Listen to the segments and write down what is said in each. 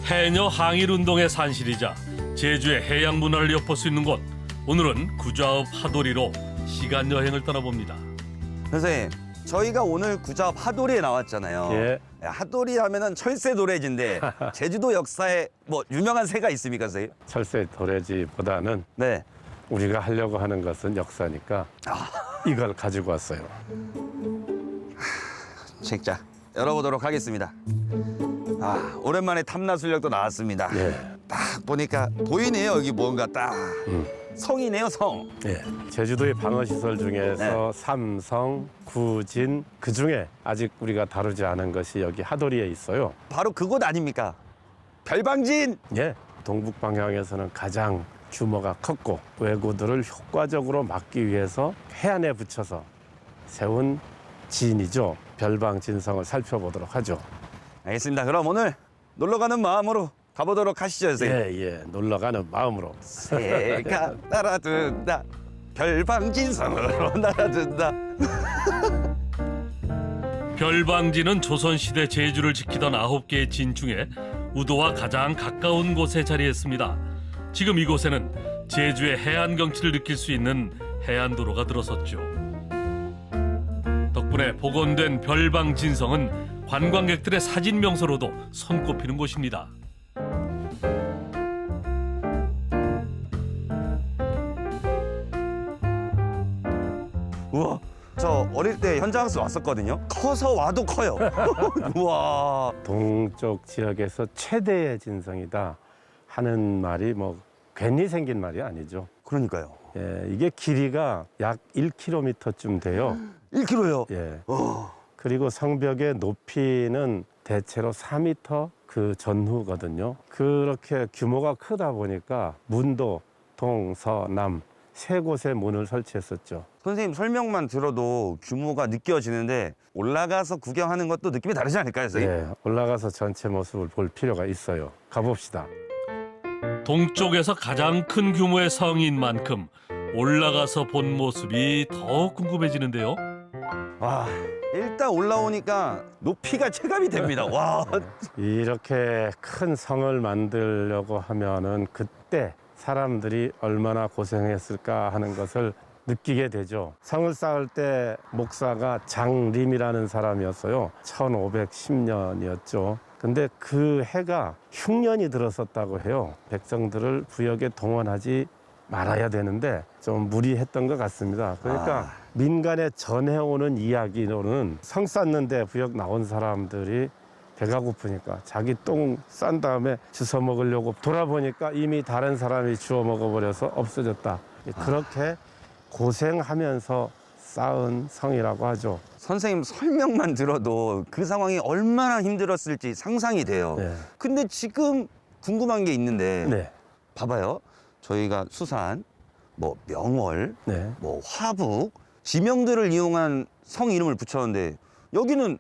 해녀 항일 운동의 산실이자 제주의 해양 문화를 엿볼 수 있는 곳. 오늘은 구좌읍 하도리로 시간 여행을 떠나봅니다. 선생님, 저희가 오늘 구좌읍 하도리에 나왔잖아요. 예. 하도리 하면은 철새 도래지인데 제주도 역사에 뭐 유명한 새가 있습니까, 선생님? 철새 도래지보다는 네. 우리가 하려고 하는 것은 역사니까 이걸 가지고 왔어요. 책자 열어보도록 하겠습니다. 오랜만에 탐나술력도 나왔습니다. 예. 딱 보니까 보이네요. 여기 뭔가 딱 성이네요, 성. 예. 제주도의 방어시설 중에서 삼성, 구진, 그중에 아직 우리가 다루지 않은 것이 여기 하도리에 있어요. 바로 그곳 아닙니까? 별방진. 예. 동북 방향에서는 가장 규모가 컸고 왜구들을 효과적으로 막기 위해서 해안에 붙여서 세운 진이죠. 별방진성을 살펴보도록 하죠. 알겠습니다. 그럼 오늘 놀러 가는 마음으로 가보도록 하시죠, 선생님. 예. 놀러가는 마음으로. 새가 날아든다. 별방진성으로 날아든다. 별방진은 조선시대 제주를 지키던 9개의 진 중에 우도와 가장 가까운 곳에 자리했습니다. 지금 이곳에는 제주의 해안 경치를 느낄 수 있는 해안도로가 들어섰죠. 덕분에 복원된 별방진성은 관광객들의 사진 명소로도 손꼽히는 곳입니다. 우와, 저 어릴 때 현장에서 왔었거든요. 커서 와도 커요. 우와. 동쪽 지역에서 최대의 진성이다 하는 말이 뭐 괜히 생긴 말이 아니죠. 그러니까요. 예, 이게 길이가 약 1km쯤 돼요. 1kg요. 예. 그리고 성벽의 높이는 대체로 4m 그 전후거든요. 그렇게 규모가 크다 보니까 문도 동, 서, 남 세 곳에 문을 설치했었죠. 선생님 설명만 들어도 규모가 느껴지는데 올라가서 구경하는 것도 느낌이 다르지 않을까요, 선생님? 예, 올라가서 전체 모습을 볼 필요가 있어요. 가봅시다. 동쪽에서 가장 큰 규모의 성인 만큼 올라가서 본 모습이 더욱 궁금해지는데요. 와, 일단 올라오니까 높이가 체감이 됩니다. 와. 이렇게 큰 성을 만들려고 하면은 그때 사람들이 얼마나 고생했을까 하는 것을 느끼게 되죠. 성을 쌓을 때 목사가 장림이라는 사람이었어요. 1510년이었죠. 근데 그 해가 흉년이 들었었다고 해요. 백성들을 부역에 동원하지 말아야 되는데 좀 무리했던 것 같습니다. 그러니까 민간에 전해오는 이야기로는 성 쌓는데 부역 나온 사람들이 배가 고프니까 자기 똥 싼 다음에 주워 먹으려고 돌아보니까 이미 다른 사람이 주워 먹어버려서 없어졌다. 그렇게 고생하면서 쌓은 성이라고 하죠. 선생님 설명만 들어도 그 상황이 얼마나 힘들었을지 상상이 돼요. 네. 근데 지금 궁금한 게 있는데 네. 봐봐요. 저희가 수산, 뭐 명월, 네. 뭐 화북, 지명들을 이용한 성 이름을 붙였는데 여기는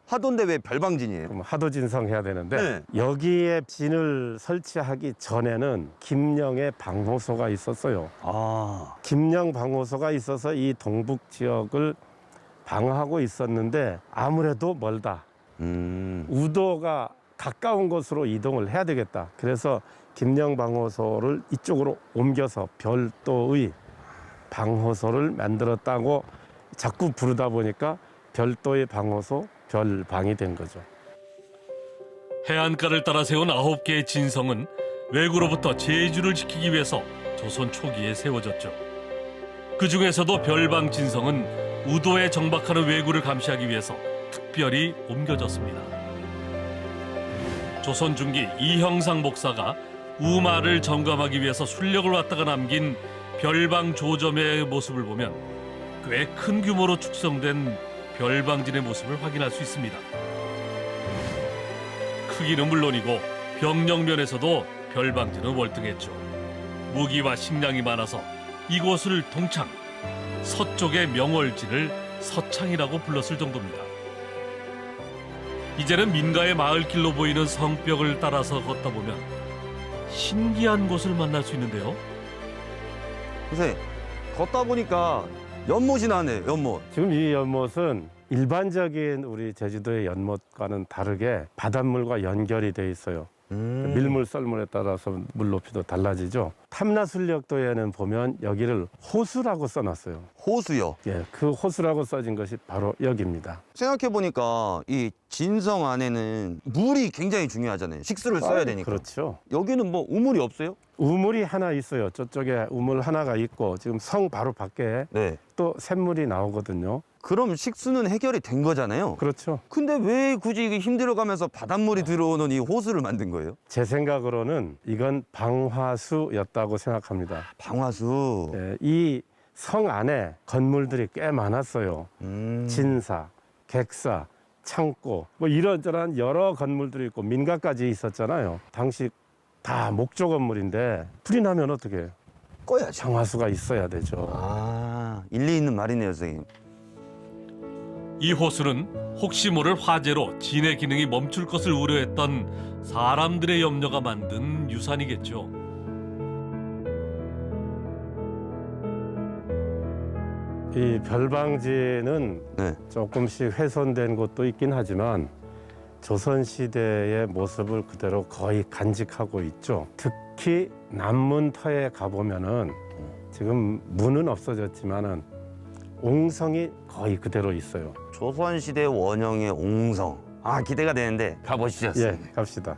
하도인데 왜 별방진이에요? 그럼 하도진성 해야 되는데 네. 여기에 진을 설치하기 전에는 김령의 방호소가 있었어요. 김령 방호소가 있어서 이 동북 지역을 방어하고 있었는데 아무래도 멀다. 우도가 가까운 곳으로 이동을 해야 되겠다. 그래서 김령 방호소를 이쪽으로 옮겨서 별도의 방호소를 만들었다고 자꾸 부르다 보니까 별도의 방호소, 별방이 된 거죠. 해안가를 따라 세운 9개의 진성은 왜구로부터 제주를 지키기 위해서 조선 초기에 세워졌죠. 그 중에서도 별방 진성은 우도에 정박하는 왜구를 감시하기 위해서 특별히 옮겨졌습니다. 조선 중기 이형상 목사가 우마를 점검하기 위해서 순력을 왔다가 남긴 별방 조점의 모습을 보면 꽤 큰 규모로 축성된 별방진의 모습을 확인할 수 있습니다. 크기는 물론이고 병력 면에서도 별방진은 월등했죠. 무기와 식량이 많아서 이곳을 동창, 서쪽의 명월진을 서창이라고 불렀을 정도입니다. 이제는 민가의 마을길로 보이는 성벽을 따라서 걷다 보면 신기한 곳을 만날 수 있는데요. 선생님 걷다 보니까 연못이 나네요. 연못. 지금 이 연못은 일반적인 우리 제주도의 연못과는 다르게 바닷물과 연결이 돼 있어요. 밀물, 썰물에 따라서 물 높이도 달라지죠. 탐라술력도에는 보면 여기를 호수라고 써놨어요. 호수요. 예, 그 호수라고 써진 것이 바로 여기입니다. 생각해 보니까 이 진성 안에는 물이 굉장히 중요하잖아요. 식수를 써야 되니까. 그렇죠. 여기는 뭐 우물이 없어요? 우물이 하나 있어요. 저쪽에 우물 하나가 있고 지금 성 바로 밖에 네. 또 샘물이 나오거든요. 그럼 식수는 해결이 된 거잖아요. 그렇죠. 근데 왜 굳이 이게 힘들어가면서 바닷물이 들어오는 이 호수를 만든 거예요? 제 생각으로는 이건 방화수였다고 생각합니다. 방화수. 예, 이 성 안에 건물들이 꽤 많았어요. 진사, 객사, 창고 뭐 이런저런 여러 건물들이 있고 민가까지 있었잖아요. 당시 다 목조 건물인데 불이 나면 어떻게 해요? 꺼야죠. 방화수가 있어야 되죠. 아, 일리 있는 말이네요, 선생님. 이 호수는 혹시 모를 화재로 진해 기능이 멈출 것을 우려했던 사람들의 염려가 만든 유산이겠죠. 이 별방지는 네. 조금씩 훼손된 곳도 있긴 하지만 조선시대의 모습을 그대로 거의 간직하고 있죠. 특히 남문터에 가보면은 지금 문은 없어졌지만은 옹성이 거의 그대로 있어요. 조선시대 원형의 옹성. 아, 기대가 되는데 가보시죠. 예, 선생님. 갑시다.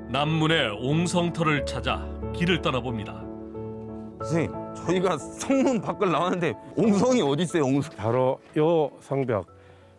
남문의 옹성터를 찾아 길을 떠나봅니다. 선생님, 저희가 성문 밖을 나왔는데 옹성이 어디 있어요, 옹성? 바로 요 성벽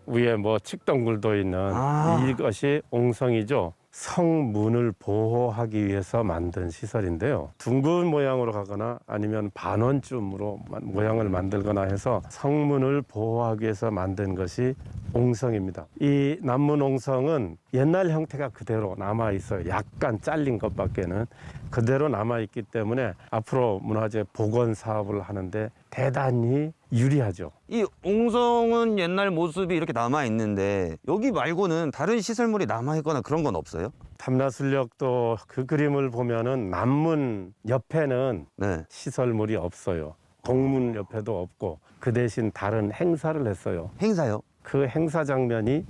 위에 뭐 칡덩굴도 있는 아. 이것이 옹성이죠. 성문을 보호하기 위해서 만든 시설인데요. 둥근 모양으로 가거나 아니면 반원쯤으로 모양을 만들거나 해서 성문을 보호하기 위해서 만든 것이 옹성입니다. 이 남문 옹성은 옛날 형태가 그대로 남아 있어요. 약간 잘린 것밖에는 그대로 남아 있기 때문에 앞으로 문화재 복원 사업을 하는데 대단히 유리하죠. 이 옹성은 옛날 모습이 이렇게 남아 있는데 여기 말고는 다른 시설물이 남아 있거나 그런 건 없어요? 탐라술력도 그 그림을 보면은 남문 옆에는 네. 시설물이 없어요. 동문 옆에도 없고 그 대신 다른 행사를 했어요. 행사요? 그 행사 장면이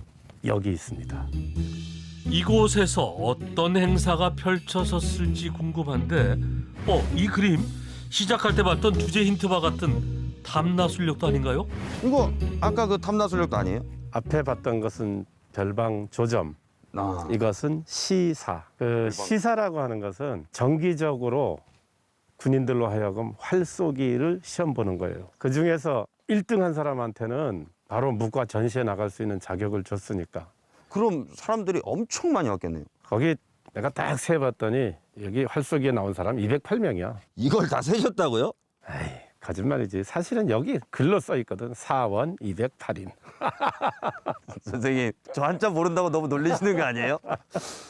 여기 있습니다. 이곳에서 어떤 행사가 펼쳐졌을지 궁금한데 이 그림 시작할 때 봤던 주제 힌트와 같은 탐나술력도 아닌가요? 이거 아까 그 탐나술력도 아니에요? 앞에 봤던 것은 별방 조점, 아. 이것은 시사. 그 시사라고 하는 것은 정기적으로 군인들로 하여금 활쏘기를 시험 보는 거예요. 그 중에서 1등한 사람한테는 바로 묵과 전시에 나갈 수 있는 자격을 줬으니까. 그럼 사람들이 엄청 많이 왔겠네요. 거기 내가 딱 세봤더니 여기 활쏘기에 나온 사람 208명이야. 이걸 다 세셨다고요? 에이, 거짓말이지. 사실은 여기 글로 써 있거든. 사원 208인. 선생님, 저 한자 모른다고 너무 놀리시는 거 아니에요?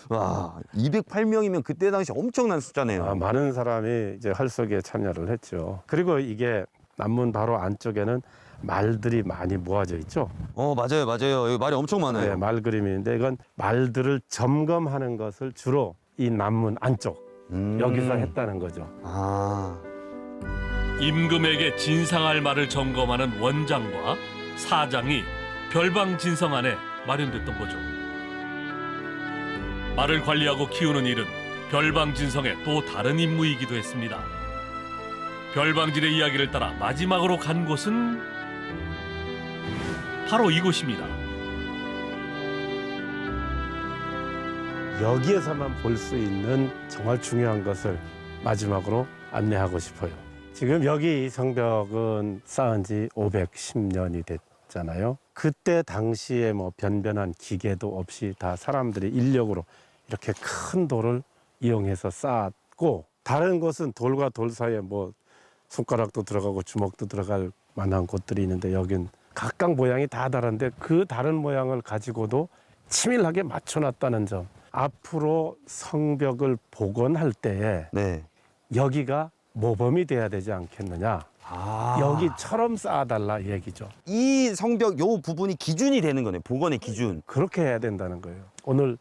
와, 208명이면 그때 당시 엄청난 숫자네요. 많은 사람이 이제 활쏘기에 참여를 했죠. 그리고 이게 남문 바로 안쪽에는 말들이 많이 모아져 있죠. 맞아요, 맞아요. 여기 말이 엄청 많아요. 네, 말 그림인데 이건 말들을 점검하는 것을 주로 이 남문 안쪽 여기서 했다는 거죠. 아, 임금에게 진상할 말을 점검하는 원장과 사장이 별방진성 안에 마련됐던 거죠. 말을 관리하고 키우는 일은 별방진성의 또 다른 임무이기도 했습니다. 별방진의 이야기를 따라 마지막으로 간 곳은 바로 이곳입니다. 여기에서만 볼 수 있는 정말 중요한 것을 마지막으로 안내하고 싶어요. 지금 여기 이 성벽은 쌓은 지 510년이 됐잖아요. 그때 당시에 뭐 변변한 기계도 없이 다 사람들이 인력으로 이렇게 큰 돌을 이용해서 쌓았고, 다른 곳은 돌과 돌 사이에 뭐 손가락도 들어가고 주먹도 들어갈 만한 곳들이 있는데 여긴 각각 모양이 다 다른데 그 다른 모양을 가지고도 치밀하게 맞춰놨다는 점. 앞으로 성벽을 복원할 때에 네. 여기가 모범이 돼야 되지 않겠느냐. 아, 여기처럼 쌓아달라 이 얘기죠. 이 성벽 요 부분이 기준이 되는 거네요. 복원의 기준. 그렇게 해야 된다는 거예요. 오늘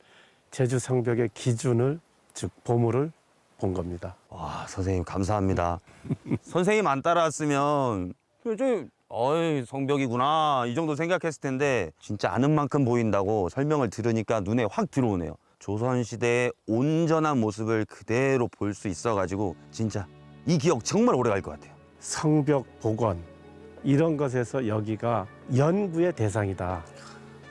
제주 성벽의 기준을, 즉 보물을 본 겁니다. 와, 선생님 감사합니다. 선생님 안 따라왔으면 저 어이, 성벽이구나. 이 정도 생각했을 텐데 진짜 아는 만큼 보인다고 설명을 들으니까 눈에 확 들어오네요. 조선시대의 온전한 모습을 그대로 볼 수 있어가지고 진짜 이 기억 정말 오래 갈 것 같아요. 성벽 복원 이런 것에서 여기가 연구의 대상이다.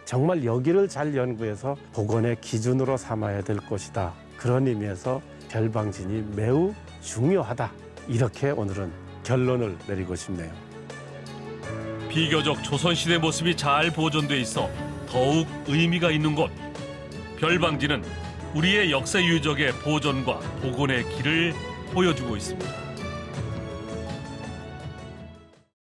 정말 여기를 잘 연구해서 복원의 기준으로 삼아야 될 것이다. 그런 의미에서 별방진이 매우 중요하다. 이렇게 오늘은 결론을 내리고 싶네요. 비교적 조선시대 모습이 잘 보존돼 있어 더욱 의미가 있는 곳. 별방지는 우리의 역사 유적의 보존과 복원의 길을 보여주고 있습니다.